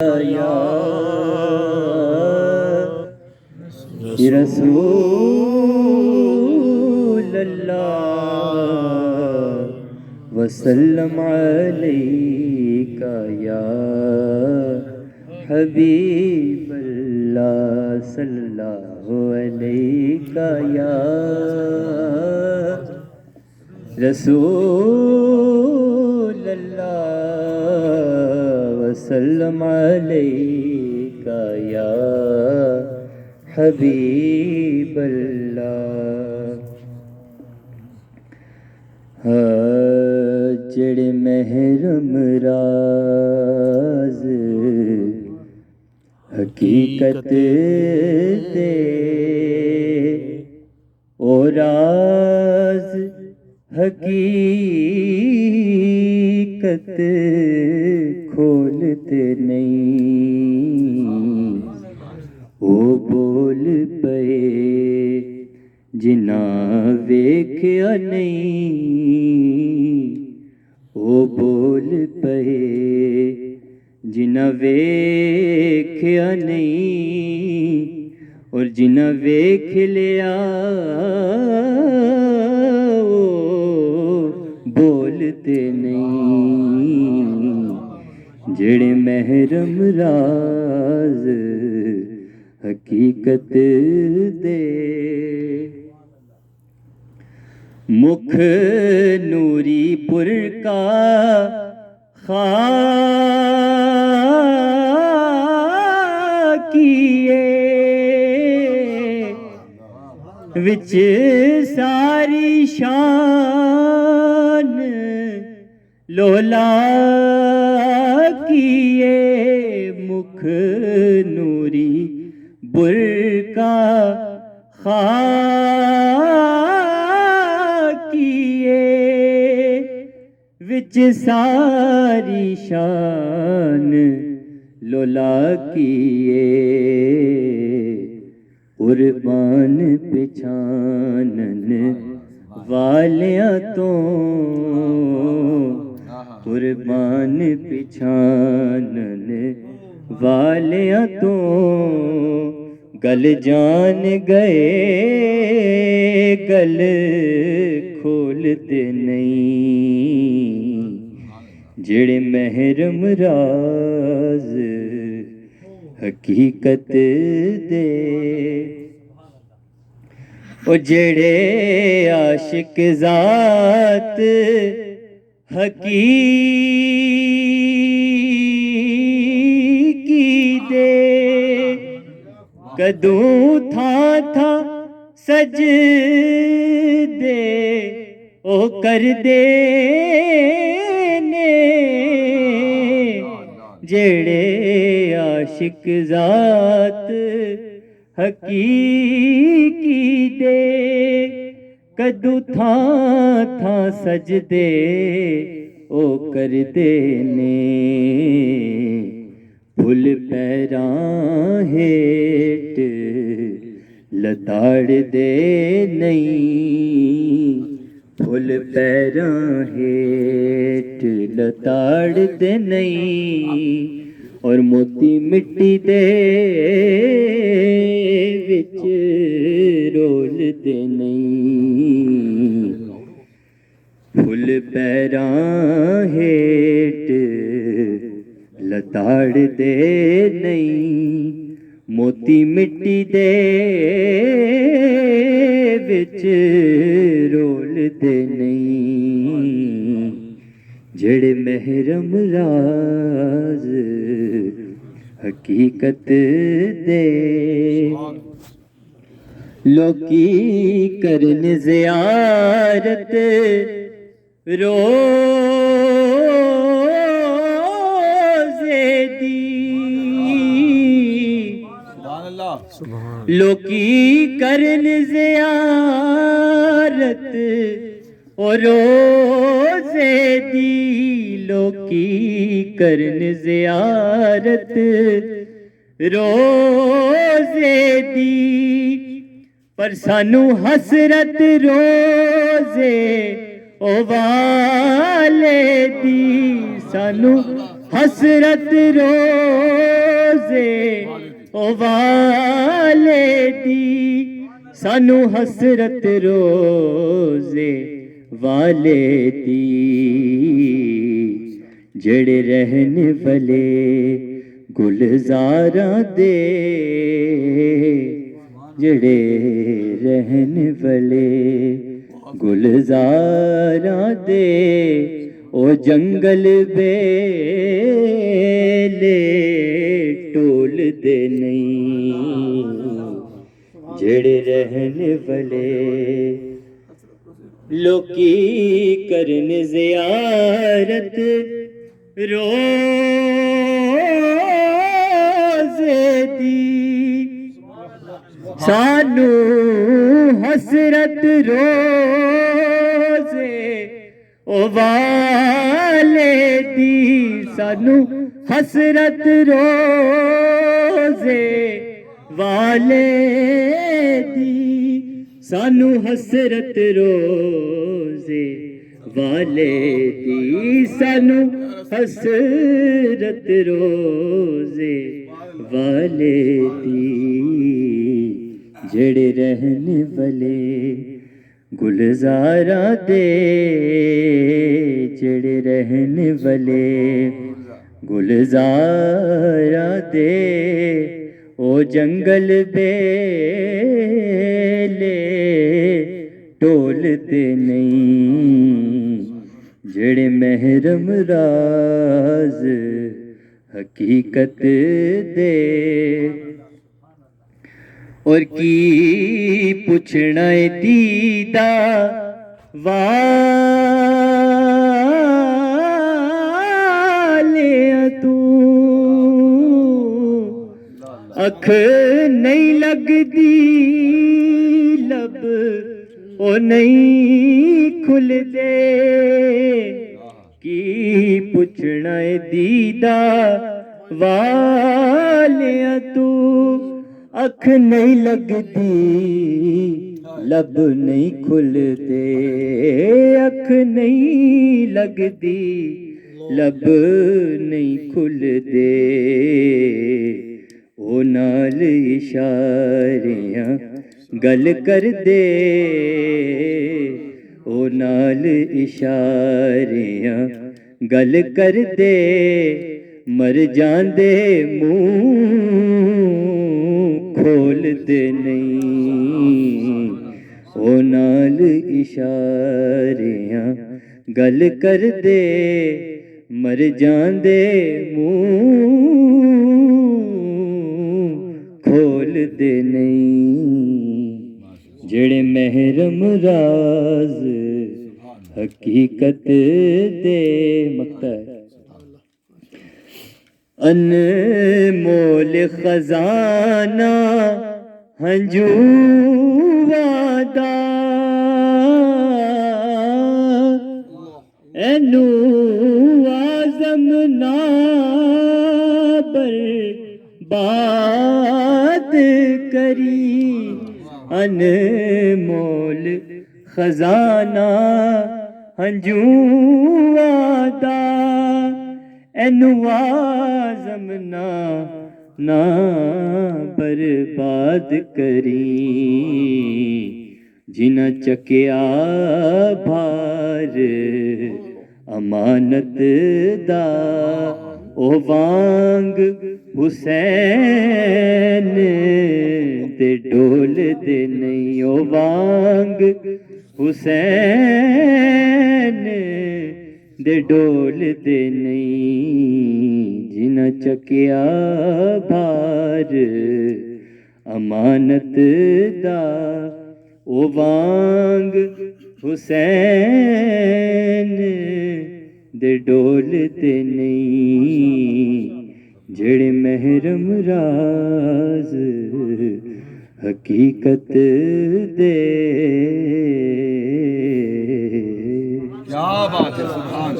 या रसूल अल्लाह वसल्लम अलैका या हबीब अल्लाह सल्लल्लाहु अलैका या रसूल अल्लाह वसल्लम अलैका या हबीब अल्लाह। जेड़े महरम राज हकीकत दे ओ राज हकीकत खोलते नहीं, ओ बोल पे जिन्ना वेख्या नहीं, ओ बोल पे जिन्ना वेख्या नहीं, और जिन्ना वेख लिया बोलते नहीं। जेड़े महरम राज हकीकत दे मुख नूरी पुर का खाकिए विच सारी शान लोला किए, मुख नूरी बुरका खाकिए विच सारी शान लोला किए, कुर्बान पिछानन वालियां तो, कुर्बान पिछानन वालियां तो गल जान गए, गल खोलते नहीं। जेड़े महरम राज हकीकत दे ओ जेड़े आशिक जात हकीकी दे कदूं था सज दे ओ कर दे ने। जेड़े आशिक जात हकीकी दे कदू था सजदे ओ कर दे ने। फुल पैरां हेठ लताड़ दे नहीं, फुल पैरां हेठ लताड़ दे नहीं, और मोती मिट्टी दे विच रोल दे नहीं। फुल पैरां हेठ लताड़ दे नहीं, मोती मिट्टी दे विच रोल दे नहीं। जेड़े महरम राज हकीकत दे लोकी करन ज़ियारत रोज़े दी, लोकी करन ज़ियारत ओ रोज़े दी, लोकी करन ज़ियारत रोज़े दी, पर सानू हसरत रोज़े ओ वाले दी, सानू हसरत रोज़े ओ वाले दी सानू हसरत रोज़े वाले दी जड़े रहन वाले गुलजारा दे जड़े रहन वाले गुलजारा दे ओ जंगल बेले टोल दे नहीं जड़े रहन वाले लोकी करन ज़ियारत रोज़े दी सानू हसरत रोज़े ओ वाले दी सानू हसरत रोज़े वाले दी सानू हसरत रोज़े वाले दी सानू हसरत रोज़े वाले दी जड़े रहन वाले गुलजारा दे जड़े रहन वाले गुलजारा दे ओ जंगल बेले टोल दे नहीं जड़े महरम राज हकीकत दे और की पुछना दीदा वाले तू अख नहीं लगदी लब ओ नहीं खुल दे की पुछना दीदा वाले तू अख नहीं लगदी लब नहीं खुलते अख नहीं लगदी लब नहीं खुलदे ओ नाल इशारियां गल कर दे ओ नाल इशारियां गल कर दे मर जांदे मुंह खोल दे नहीं ओ नाल इशारियां गल कर दे मर जांदे मुंह खोल दे नहीं जेड़े महरम राज हकीकत दे मकता है अनमोल खजाना हंजूवादा एनू आज़म ना बर्बाद करी अनमोल खजाना हंजूवादा एनू आज़म ना बर्बाद करी जिना चकिया भार अमानत दा ओ वांग हुसैन दे डोल दे नहीं ओ वांग हुसैन दे डोल दे नहीं जिना चकिया भार अमानत दा ओ वांग हुसैन दे डोल दे नहीं जेड़े महरम राज हकीकत दे। क्या बात है, सुभान